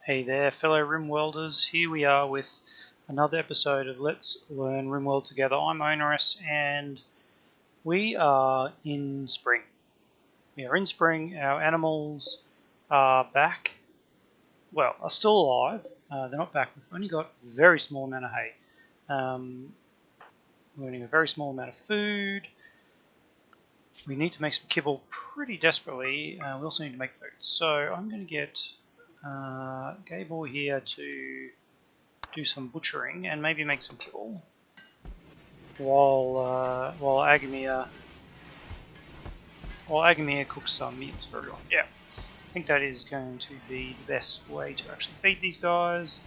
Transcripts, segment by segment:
Hey there, fellow Rimworlders. Here we are with another episode of Let's Learn Rimworld Together. I'm Onerous, and we are in spring. We are in spring. Our animals are back. Well, are still alive. They're not back. We've only got a very small amount of hay. We're eating a very small amount of food. We need to make some kibble pretty desperately. We also need to make food. So I'm going to get Gable here to do some butchering and maybe make some kibble while Agamir cooks some meats for everyone. Yeah, I think that is going to be the best way to actually feed these guys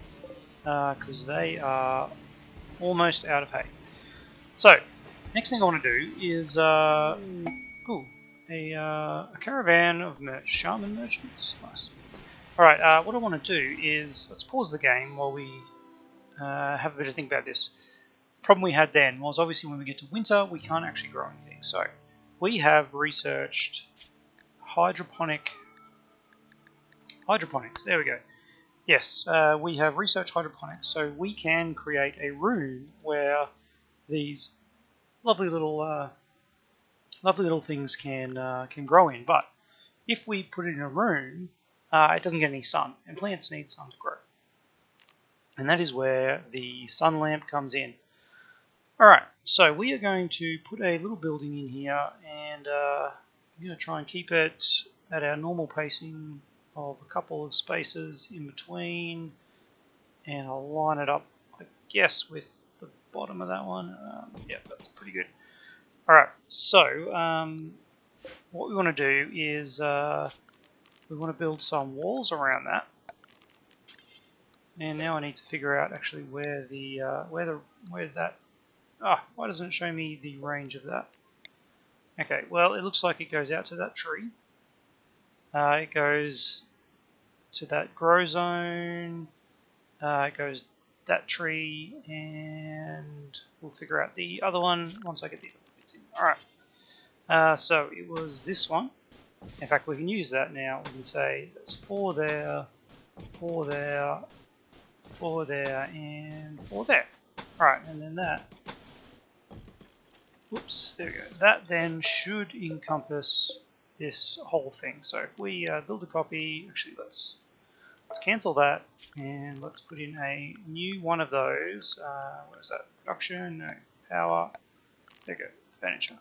because they are almost out of hay. So next thing I want to do is a caravan of shaman merchants. Nice. All right, what I want to do is let's pause the game while we have a bit of think about this. Problem we had then was obviously when we get to winter we can't actually grow anything. So we have researched hydroponics. There we go. Yes, we have researched hydroponics, so we can create a room where these lovely little things can grow in. But if we put it in a room, it doesn't get any sun, and plants need sun to grow. And that is where the sun lamp comes in. Alright, so we are going to put a little building in here, and I'm going to try and keep it at our normal pacing of a couple of spaces in between, and I'll line it up, I guess, with the bottom of that one. Yeah, that's pretty good. Alright, so what we want to do is we want to build some walls around that. And now I need to figure out actually where that. Why doesn't it show me the range of that? Okay, well it looks like it goes out to that tree. It goes to that grow zone. It goes that tree, and we'll figure out the other one once I get these bits in. All right. So it was this one. In fact, we can use that now. We can say there's 4 there, 4 there, 4 there, and 4 there. Alright, and then that. Whoops, there we go. That then should encompass this whole thing. So if we build a copy, actually let's cancel that, and let's put in a new one of those. What is that? Production? No. Power. There we go. Furniture.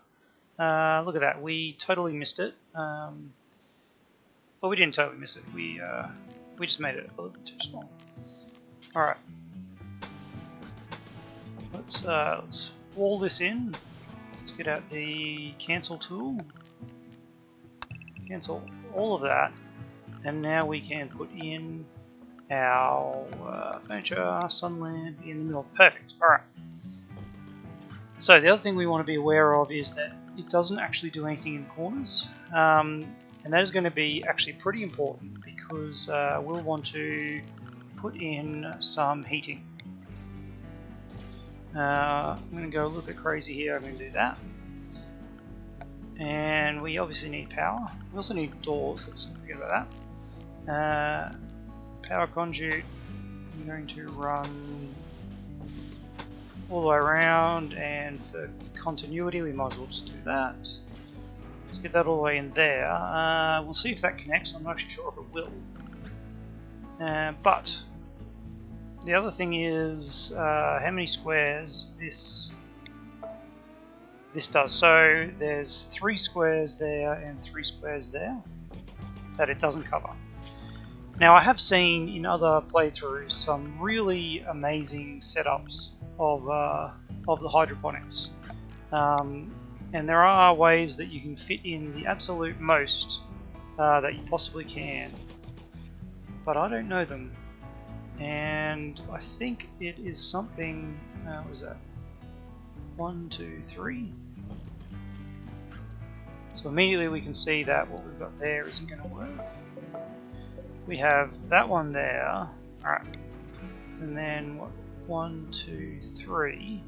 Look at that. We totally missed it. Well, we didn't totally miss it. We just made it a little bit too small. All right. Let's wall this in. Let's get out the cancel tool. Cancel all of that, and now we can put in our furniture, sun lamp in the middle. Perfect. All right. So the other thing we want to be aware of is that it doesn't actually do anything in corners, and that is going to be actually pretty important because we'll want to put in some heating. I'm going to go a little bit crazy here. I'm going to do that, and we obviously need power. We also need doors. Let's not forget about that. Power conduit. I'm going to run all the way around, and for continuity we might as well just do that. Let's get that all the way in there. We'll see if that connects. I'm not actually sure if it will. But the other thing is how many squares this does. So there's 3 squares there and 3 squares there that it doesn't cover. Now I have seen in other playthroughs some really amazing setups of the hydroponics, and there are ways that you can fit in the absolute most that you possibly can, but I don't know them, and I think it is something. What is that? 1, 2, 3. So immediately we can see that what we've got there isn't going to work. We have that one there. All right, and then what? 1, 2, 3.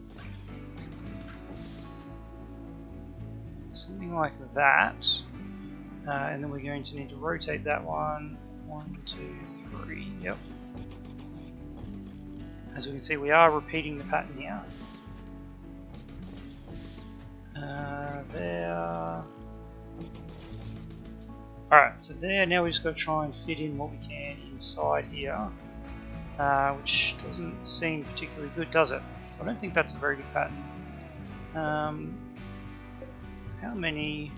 Something like that. And then we're going to need to rotate that one 1, 2, 3. Yep. As we can see, we are repeating the pattern here. There. Alright, so there. Now we just got to try and fit in what we can inside here, which doesn't seem particularly good, does it? So I don't think that's a very good pattern. How many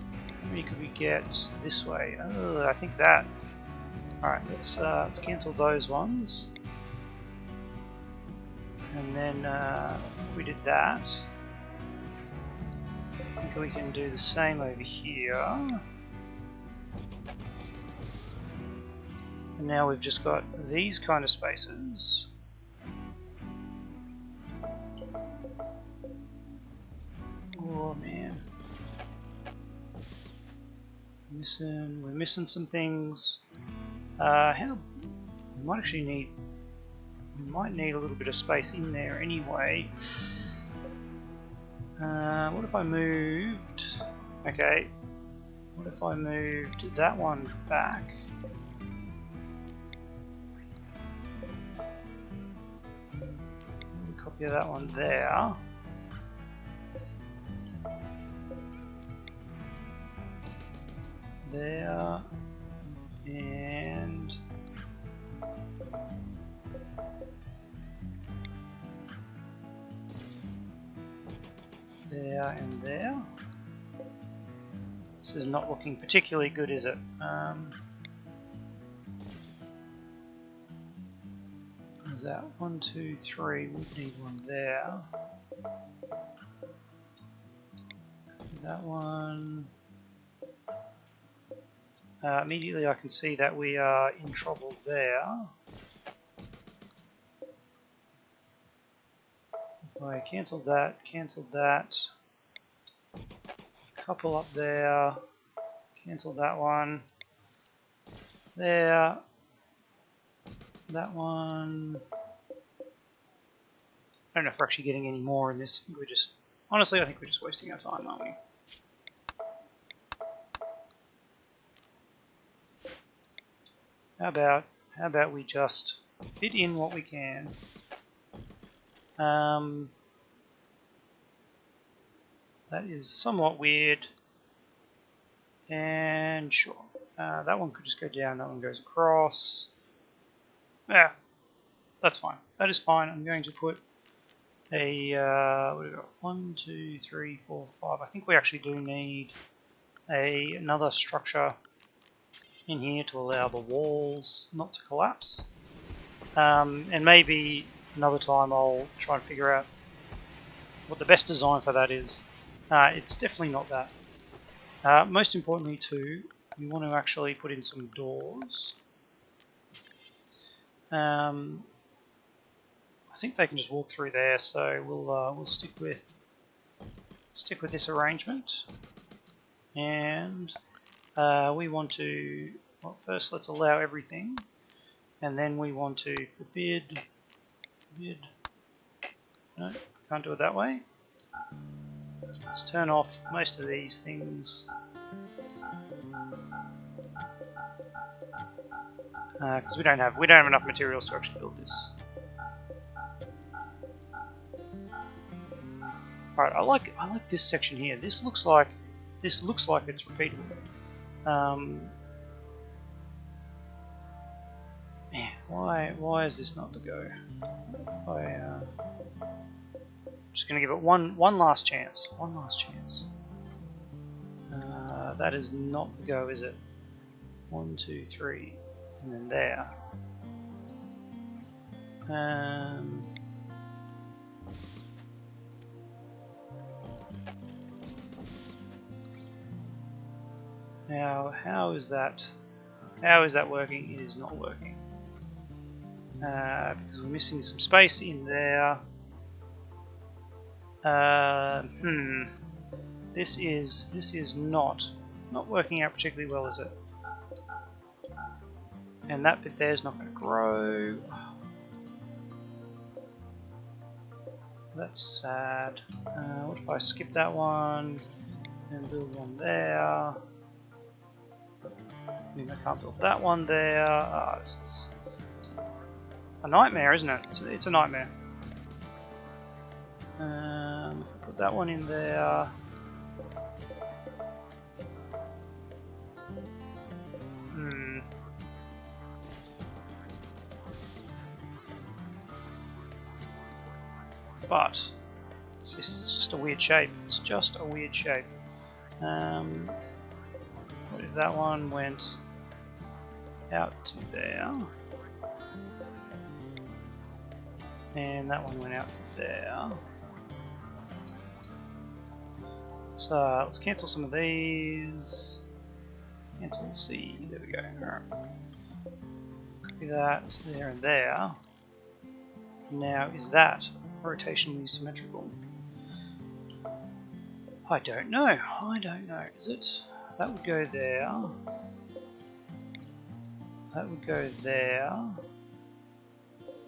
could we get this way? Oh, I think that. Alright, let's cancel those ones. And then if we did that, I think we can do the same over here. And now we've just got these kind of spaces. Oh man. We're missing some things. We might need a little bit of space in there anyway. What if I moved? Okay. What if I moved that one back? Copy that one there. There. And there and there. This is not looking particularly good, is it? Is that 1, 2, 3? We need one there. That one. Immediately I can see that we are in trouble there. If I cancelled that, couple up there, cancel that one, there, that one. I don't know if we're actually getting any more in this. Honestly, I think we're just wasting our time, aren't we? How about we just fit in what we can? That is somewhat weird. And sure, that one could just go down. That one goes across. Yeah, that's fine. That is fine. I'm going to put a what do we got? 1, 2, 3, 4, 5. I think we actually do need another structure in here to allow the walls not to collapse. And maybe another time I'll try and figure out what the best design for that is. It's definitely not that. Most importantly too, we want to actually put in some doors. I think they can just walk through there, so we'll stick with this arrangement. And we want to, well, first let's allow everything, and then we want to forbid. No, can't do it that way. Let's turn off most of these things. Because we don't have enough materials to actually build this. Alright, I like this section here. This looks like it's repeatable. Man, why is this not the go? I'm just gonna give it one last chance. One last chance. That is not the go, is it? 1, 2, 3, and then there. Now, how is that working? It is not working. Because we're missing some space in there. This is not working out particularly well, is it? And that bit there is not going to grow. That's sad. What if I skip that one and build one there? Means I can't build that one there. This is a nightmare, isn't it? It's a nightmare. If I put that one in there. But it's just a weird shape. It's just a weird shape. What if that one went out to there? And that one went out to there. So let's cancel some of these. Cancel C. There we go. Alright. Copy that there and there. Now, is that rotationally symmetrical? I don't know. I don't know. Is it? That would go there. That would go there.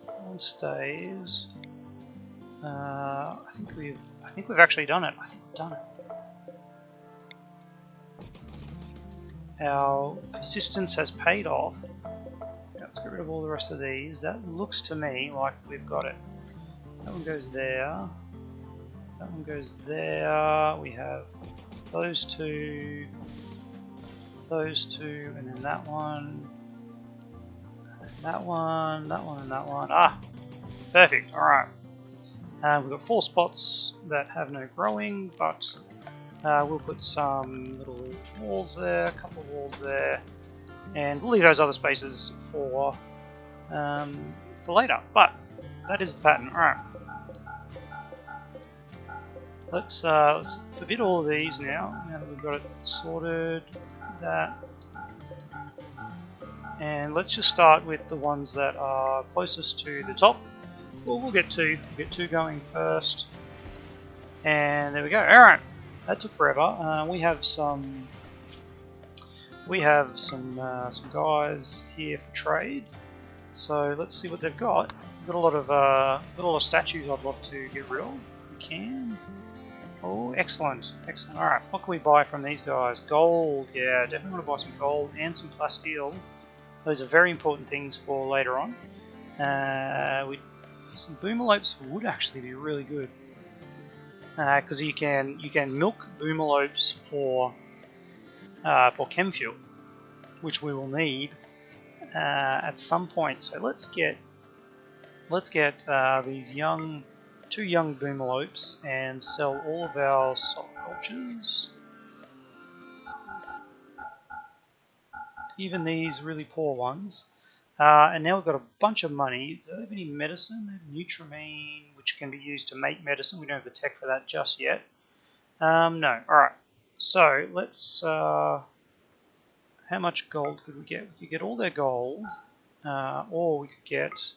One stays. I think we've actually done it. I think we've done it. Our persistence has paid off. Now let's get rid of all the rest of these. That looks to me like we've got it. That one goes there. That one goes there. We have those two, and then that one, that one, that one, and that one. Ah, perfect. All right. We've got 4 spots that have no growing, but we'll put some little walls there, a couple of walls there, and we'll leave those other spaces for later. But that is the pattern. All right. Let's forbid all of these now. Now that we've got it sorted, that, and let's just start with the ones that are closest to the top. Well, we'll get 2. We'll get 2 going first, and there we go. All right, that took forever. We have some guys here for trade. So let's see what they've got. We've got a lot of statues I'd love to get rid of if we can. Oh, excellent, excellent. All right, what can we buy from these guys? Gold, yeah, definitely want to buy some gold and some plasteel. Those are very important things for later on. Some boomalopes would actually be really good because you can milk boomalopes for chem fuel, which we will need at some point. So let's get these 2 young boomalopes and sell all of our salt cultures. Even these really poor ones. And now we've got a bunch of money. Do they have any medicine? They have Nutramine, which can be used to make medicine. We don't have the tech for that just yet. No. Alright. So, let's... how much gold could we get? We could get all their gold. Or we could get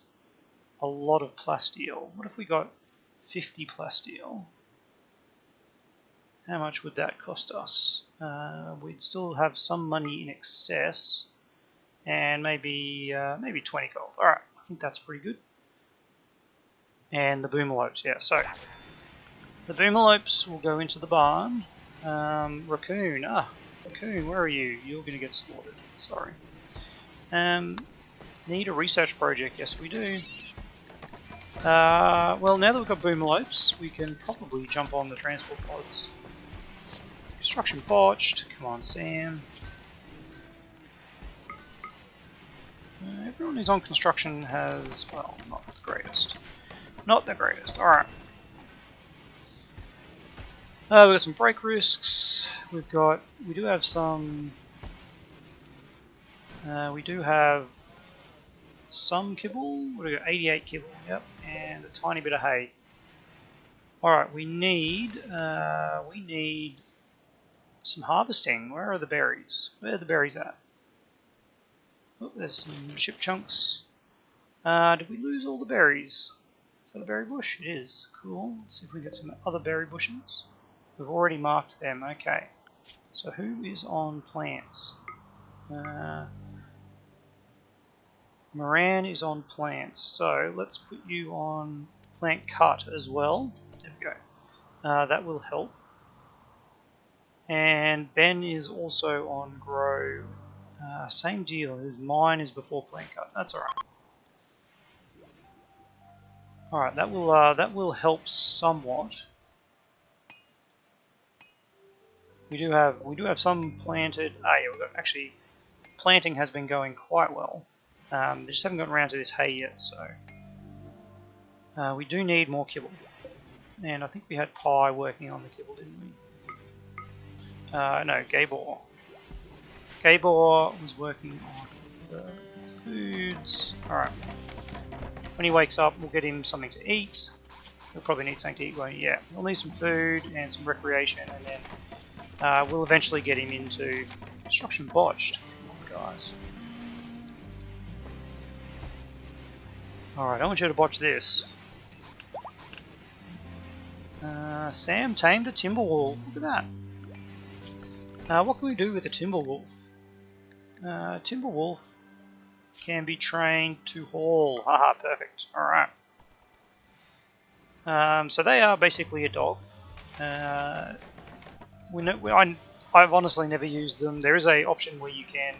a lot of plasteel. What if we got 50 plasteel? How much would that cost us? We'd still have some money in excess. And maybe 20 gold. Alright, I think that's pretty good. And the boomalopes, yeah, so the boomalopes will go into the barn. Raccoon, Raccoon, where are you? You're going to get slaughtered, sorry. Need a research project, yes we do. Well, now that we've got boomalopes, we can probably jump on the transport pods. Construction botched, come on Sam. Everyone who's on construction has, well, not the greatest. Not the greatest, alright. We've got some break risks. We do have some kibble. What do we got? 88 kibble, yep, and a tiny bit of hay. Alright, we need some harvesting. Where are the berries? Where are the berries at? Oh, there's some ship chunks. Did we lose all the berries? Is that a berry bush? It is. Cool. Let's see if we get some other berry bushes. We've already marked them. Okay. So who is on plants? Moran is on plants. So let's put you on plant cut as well. There we go. That will help. And Ben is also on grow Same deal. His mine is before plant cut. That's all right. All right, that will help somewhat. We do have some planted. Ah, yeah, we've got actually planting has been going quite well. They just haven't gotten around to this hay yet, so we do need more kibble. And I think we had Pie working on the kibble, didn't we? No, Gabor. Gabor was working on the foods. Alright. When he wakes up, we'll get him something to eat. He'll probably need something to eat, won't he? Yeah. We'll need some food and some recreation, and then we'll eventually get him into construction botched. Come on, guys. Alright, I want you to botch this. Sam tamed a Timberwolf. Look at that. What can we do with a Timberwolf? Timberwolf can be trained to haul. Haha, perfect. Alright. So they are basically a dog. I've honestly never used them. There is a option where you can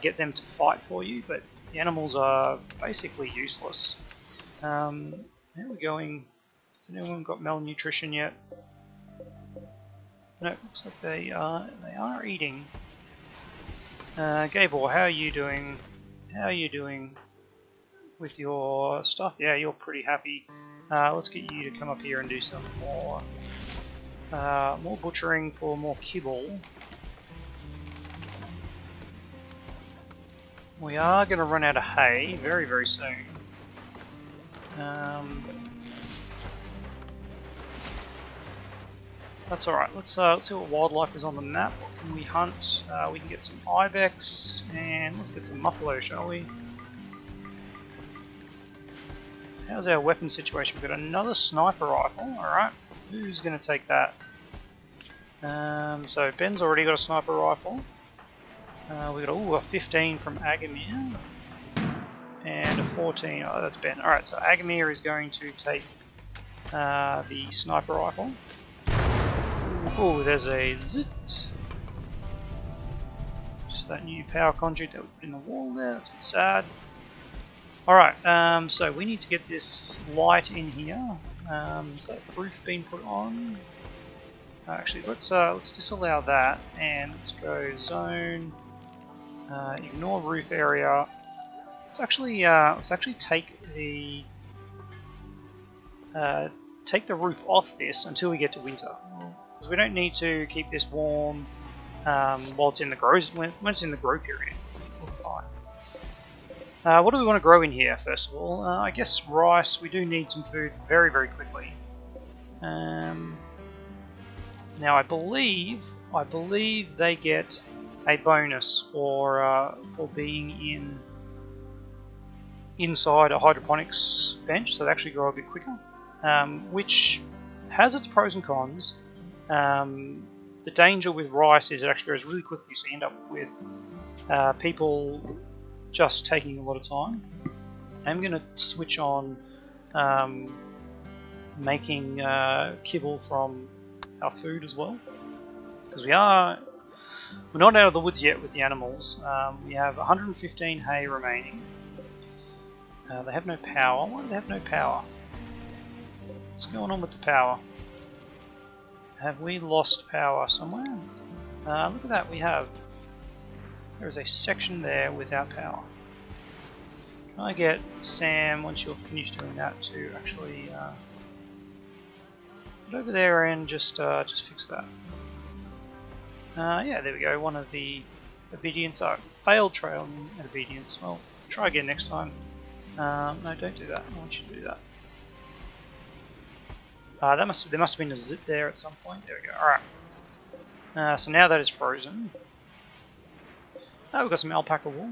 get them to fight for you, but the animals are basically useless. How are we going? Has anyone got malnutrition yet? No, looks like they are eating. Gabor, how are you doing? How are you doing with your stuff? Yeah, you're pretty happy. Let's get you to come up here and do some more butchering for more kibble. We are going to run out of hay very, very soon. That's alright, let's see what wildlife is on the map. What can we hunt? We can get some ibex, and let's get some muffalo, shall we? How's our weapon situation? We've got another sniper rifle, alright. Who's going to take that? So Ben's already got a sniper rifle. We got a 15 from Agamir, and a 14. Oh, that's Ben. Alright, so Agamir is going to take the sniper rifle. Oh, there's a zit. Just that new power conduit that we put in the wall there. That's a bit sad. Alright, so we need to get this light in here. Has that roof been put on? Actually, let's disallow that and let's go zone. Ignore roof area. Let's actually take the roof off this until we get to winter, because we don't need to keep this warm while it's in the when it's in the grow period. What do we want to grow in here first of all? I guess rice. We do need some food very, very quickly. Now I believe they get a bonus for being inside a hydroponics bench, so they actually grow a bit quicker, which has its pros and cons. The danger with rice is it actually grows really quickly, so you end up with people just taking a lot of time. I'm going to switch on making kibble from our food as well, because we're not out of the woods yet with the animals. We have 115 hay remaining. They have no power. Why do they have no power? What's going on with the power? Have we lost power somewhere? Look at that, there is a section there without power. Can I get Sam, once you're finished doing that, to actually get over there and just fix that? Yeah, there we go. One of the obedience. Failed trail and obedience. Well, try again next time. No, don't do that. I want you to do that. There must have been a zip there at some point. There we go. Alright. So now that is frozen. We've got some alpaca wool.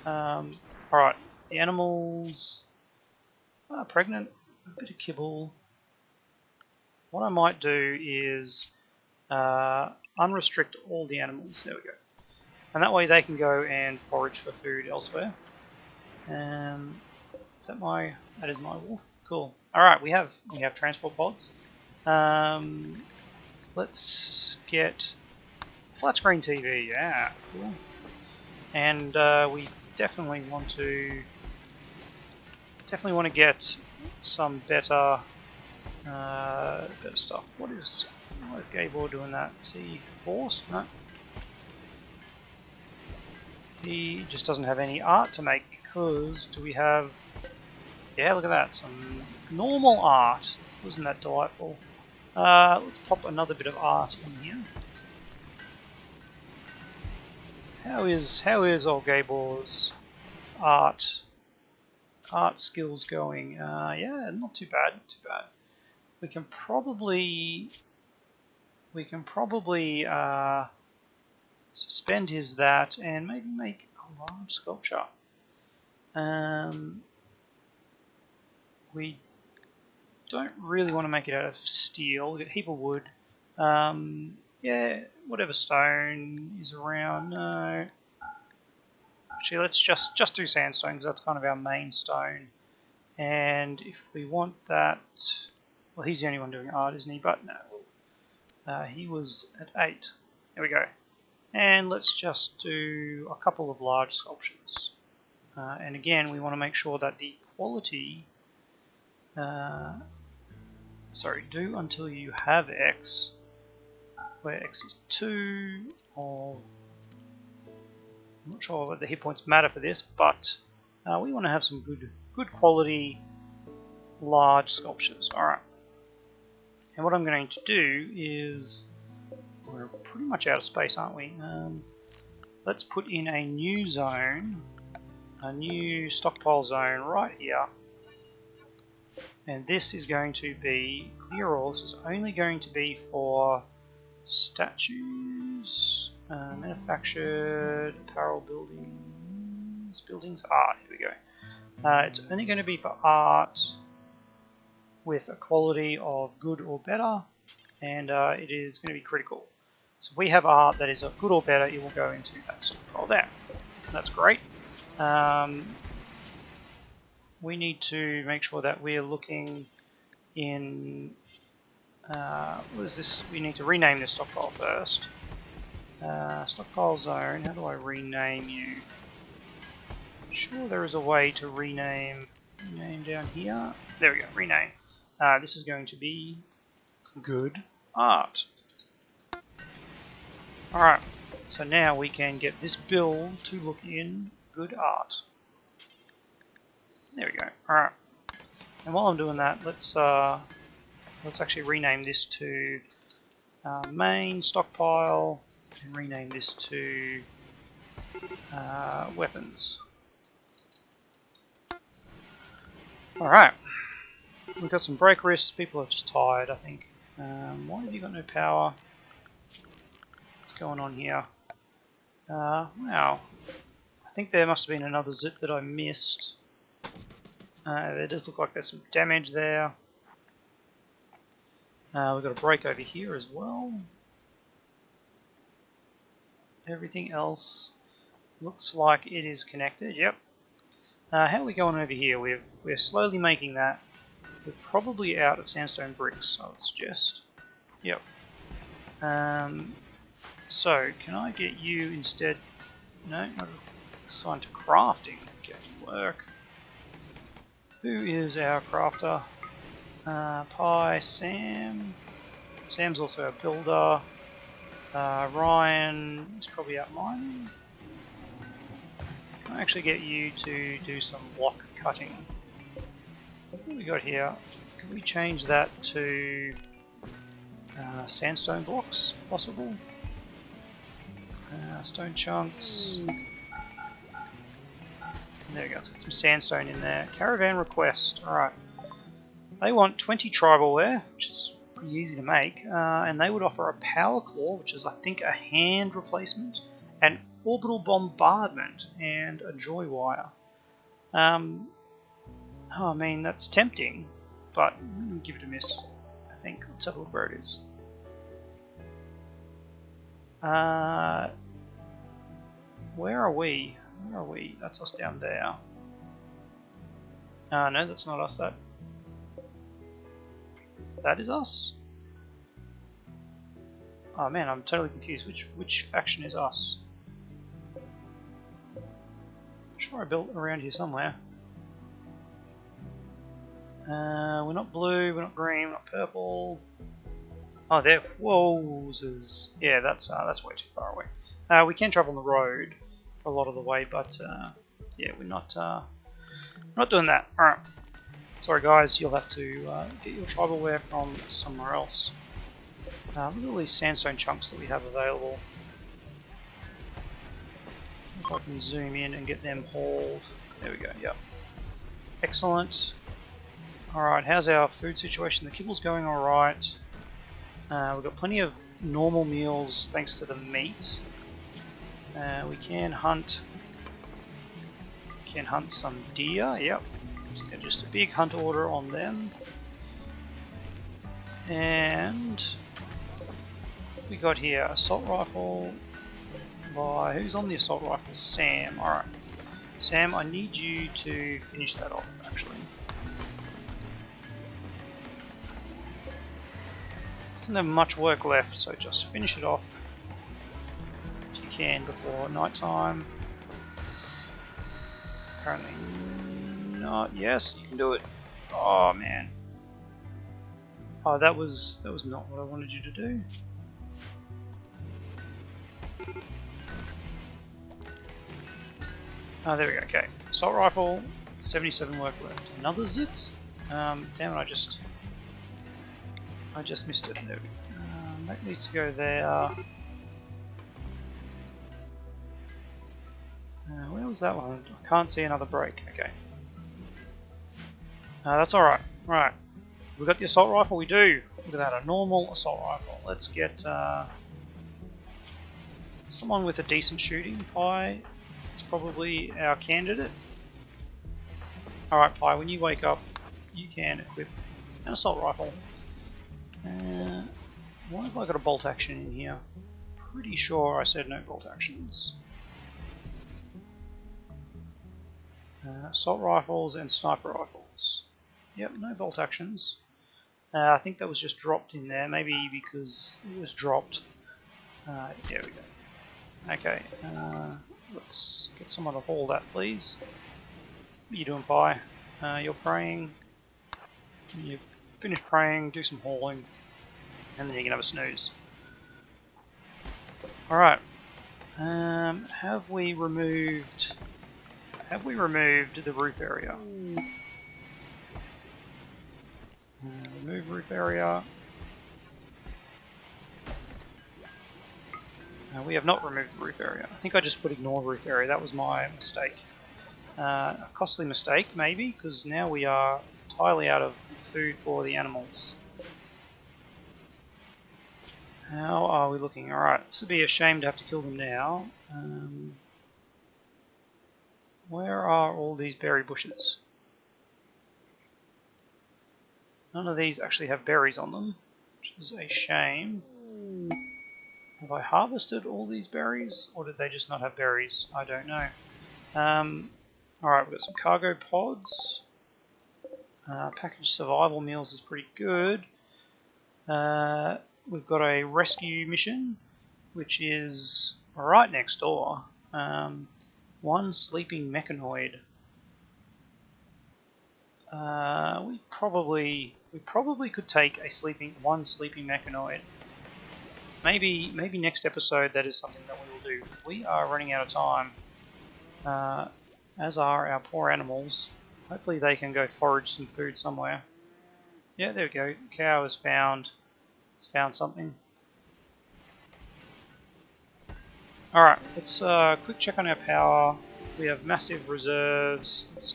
Alright. The animals are pregnant. A bit of kibble. What I might do is unrestrict all the animals. There we go. And that way they can go and forage for food elsewhere. That is my wolf. Cool. Alright, we have transport pods. Let's get flat screen TV, yeah, cool. and we definitely want to get some better better stuff. Why is Gabor doing that? Is he forced? No. He just doesn't have any art to make because do we have... Yeah, look at that, some normal art. Wasn't that delightful? Let's pop another bit of art in here. How is old Gabor's art skills going? Yeah, not too bad, not too bad. We can probably suspend his that and maybe make a large sculpture. We don't really want to make it out of steel. We've got a heap of wood. Yeah, whatever stone is around. No. Actually, let's just do sandstone because that's kind of our main stone. And if we want that, well, he's the only one doing art, isn't he? But no, he was at 8. There we go. And let's just do a couple of large sculptures. And again, we want to make sure that the quality, sorry, do until you have X, where X is 2 of, I'm not sure what the hit points matter for this, but we want to have some good quality large sculptures. Alright. And what I'm going to do is, we're pretty much out of space, aren't we? Let's put in a new zone, a new stockpile zone right here. And this is going to be clear all. This is only going to be for statues, manufactured, apparel, buildings, art. Here we go. It's only going to be for art with a quality of good or better, and it is going to be critical. So if we have art that is of good or better, it will go into that stockpile there. That's great. We need to make sure that we're looking in... what is this? We need to rename this stockpile first. Stockpile zone, how do I rename you? Sure, there is a way to rename down here. There we go, rename. This is going to be good art. Alright, so now we can get this build to look in good art. There we go. Alright. And while I'm doing that, let's actually rename this to main stockpile and rename this to weapons. Alright. We've got some break risks. People are just tired, I think. Why have you got no power? What's going on here? Wow. I think there must have been another zip that I missed. There does look like there's some damage there. We've got a break over here as well. Everything else looks like it is connected. Yep. How are we going over here? We're slowly making that. We're probably out of sandstone bricks, I would suggest. Yep. So, can I get you instead... No, not assigned to crafting. Get work. Who is our crafter? Pi, Sam. Sam's also a builder. Ryan is probably out mining. Can I actually get you to do some block cutting? What do we got here? Can we change that to sandstone blocks, possible? Stone chunks. There we go, let's get some sandstone in there. Caravan request, alright. They want 20 tribalware, which is pretty easy to make, and they would offer a power claw, which is I think a hand replacement, an orbital bombardment, and a joy wire. I mean, that's tempting, but I'm going to give it a miss, I think. Let's have a look where it is. Where are we? Where are we? That's us down there. No, that's not us. That is us. Oh man, I'm totally confused. Which faction is us? sure I built around here somewhere. We're not blue, we're not green, we're not purple. Oh, there. Whoa, yeah, that's way too far away. We can travel on the road for a lot of the way, but yeah, we're not doing that. All right. Sorry, guys. You'll have to get your tribalware from somewhere else. Look at all these sandstone chunks that we have available. If I can zoom in and get them hauled. There we go. Yep. Excellent. All right. How's our food situation? The kibble's going all right. We've got plenty of normal meals thanks to the meat. We can hunt some deer. Yep. Just a big hunt order on them. And we got here assault rifle by who's on the assault rifle? Sam. All right, Sam. I need you to finish that off. Actually, doesn't have much work left, so just finish it off if you can before night time. Currently not. Yes, you can do it. Oh man. Oh, that was not what I wanted you to do. Oh, there we go. Okay, assault rifle, 77 work left. Another zit. Damn it! I just missed it. There we go. That needs to go there. Where was that one? I can't see another break. Okay. That's alright. Right. We got the assault rifle? We do. Look at that, a normal assault rifle. Let's get someone with a decent shooting. Pi is probably our candidate. Alright, Pi, when you wake up, you can equip an assault rifle. Why have I got a bolt action in here? Pretty sure I said no bolt actions. Assault rifles and sniper rifles. Yep, no bolt actions. I think that was just dropped in there, maybe because it was dropped. There we go. Okay, let's get someone to haul that, please. What are you doing, Pi? You're praying. You finish praying, do some hauling, and then you can have a snooze. Alright. Have we removed the roof area? Remove roof area. We have not removed the roof area. I think I just put ignore roof area. That was my mistake. A costly mistake, maybe, because now we are entirely out of food for the animals. How are we looking? Alright, this would be a shame to have to kill them now. Where are all these berry bushes? None of these actually have berries on them, which is a shame. Have I harvested all these berries, or did they just not have berries? I don't know. Alright, we've got some cargo pods. Packaged survival meals is pretty good. We've got a rescue mission, which is right next door. One sleeping mechanoid. We probably could take one sleeping mechanoid. Maybe next episode that is something that we will do. We are running out of time, as are our poor animals. Hopefully they can go forage some food somewhere. Yeah, there we go. Cow has found something. Alright, let's quick check on our power. We have massive reserves. Let's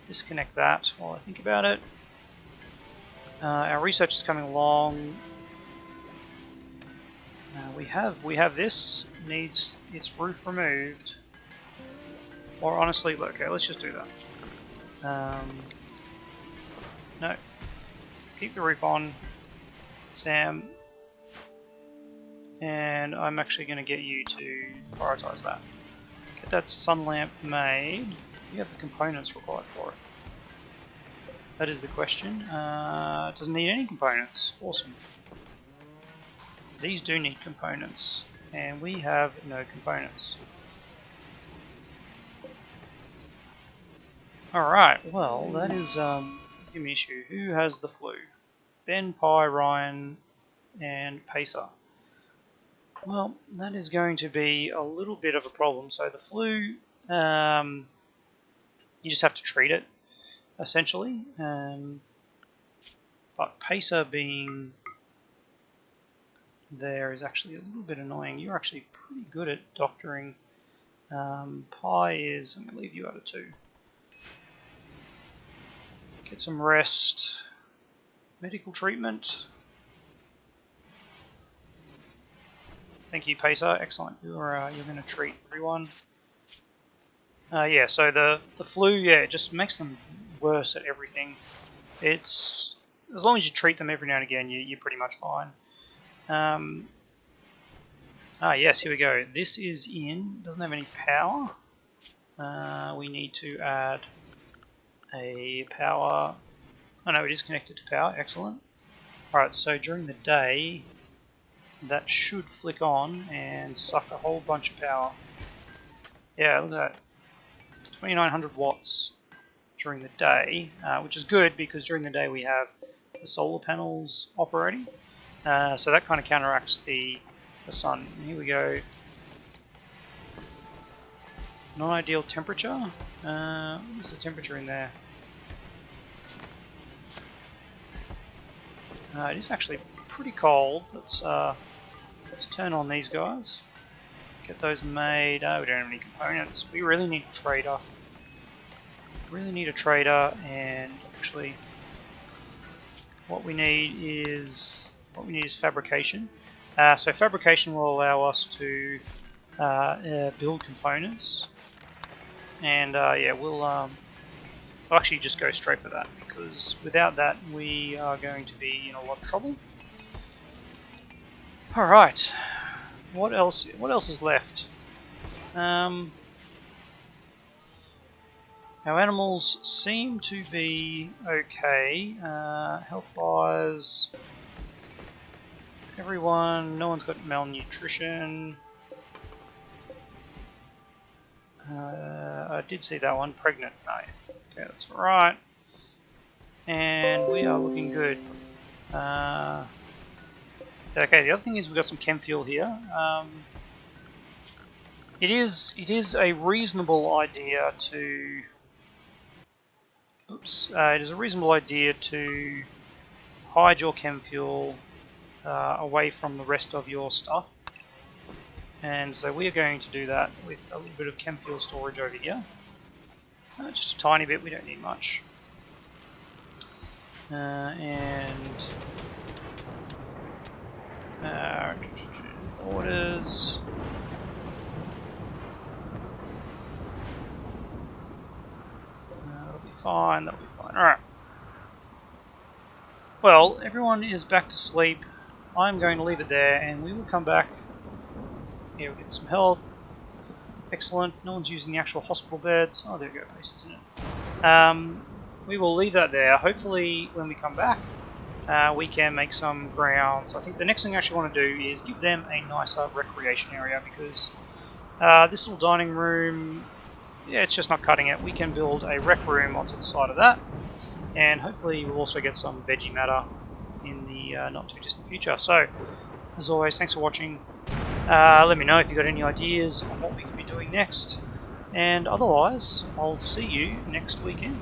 disconnect that while I think about it. Our research is coming along. We have this, needs its roof removed. Or honestly, okay, let's just do that. No. Keep the roof on, Sam. And I'm actually going to get you to prioritize that. Get that sun lamp made. You have the components required for it. That is the question. It doesn't need any components. Awesome. These do need components, and we have no components. Alright, well, that is, let's give me an issue. Who has the flu? Ben, Pi, Ryan, and Pacer. Well, that is going to be a little bit of a problem. So the flu, you just have to treat it, essentially. But Pacer being there is actually a little bit annoying. You're actually pretty good at doctoring. Pi is, I'm going to leave you out of 2. Get some rest. Medical treatment. Thank you, Pacer. Excellent. You're going to treat everyone. Yeah, so the flu, yeah, it just makes them worse at everything. It's as long as you treat them every now and again, you're pretty much fine. Yes, here we go. This is in, doesn't have any power. We need to add a power. Oh no, it is connected to power. Excellent. Alright, so during the day, that should flick on and suck a whole bunch of power. Yeah, look at that. 2900 watts during the day, which is good because during the day we have the solar panels operating. So that kind of counteracts the sun. And here we go. Non-ideal temperature. What's the temperature in there? It is actually pretty cold. Let's turn on these guys. Get those made. We don't have any components. We really need a trader. And actually, what we need is fabrication. So fabrication will allow us to build components, and yeah, we'll actually just go straight for that because without that, we are going to be in a lot of trouble. All right. What else is left? Our animals seem to be okay. Health-wise, no one's got malnutrition. I did see that one, pregnant. No. Okay, that's alright. And we are looking good. Okay, the other thing is we've got some chem fuel here. It is a reasonable idea to. It is a reasonable idea to hide your chem fuel away from the rest of your stuff, and so we are going to do that with a little bit of chem fuel storage over here. Just a tiny bit. We don't need much. Orders. That'll be fine. Alright. Well, everyone is back to sleep. I'm going to leave it there, and we will come back. Here, we'll get some health. Excellent. No one's using the actual hospital beds. Oh, there we go. Places in it. We will leave that there. Hopefully, when we come back, we can make some grounds. I think the next thing I actually want to do is give them a nicer recreation area because this little dining room, yeah, it's just not cutting it. We can build a rec room onto the side of that, and hopefully we'll also get some veggie matter in the not too distant future. So, as always, thanks for watching. Let me know if you've got any ideas on what we can be doing next, and otherwise, I'll see you next weekend.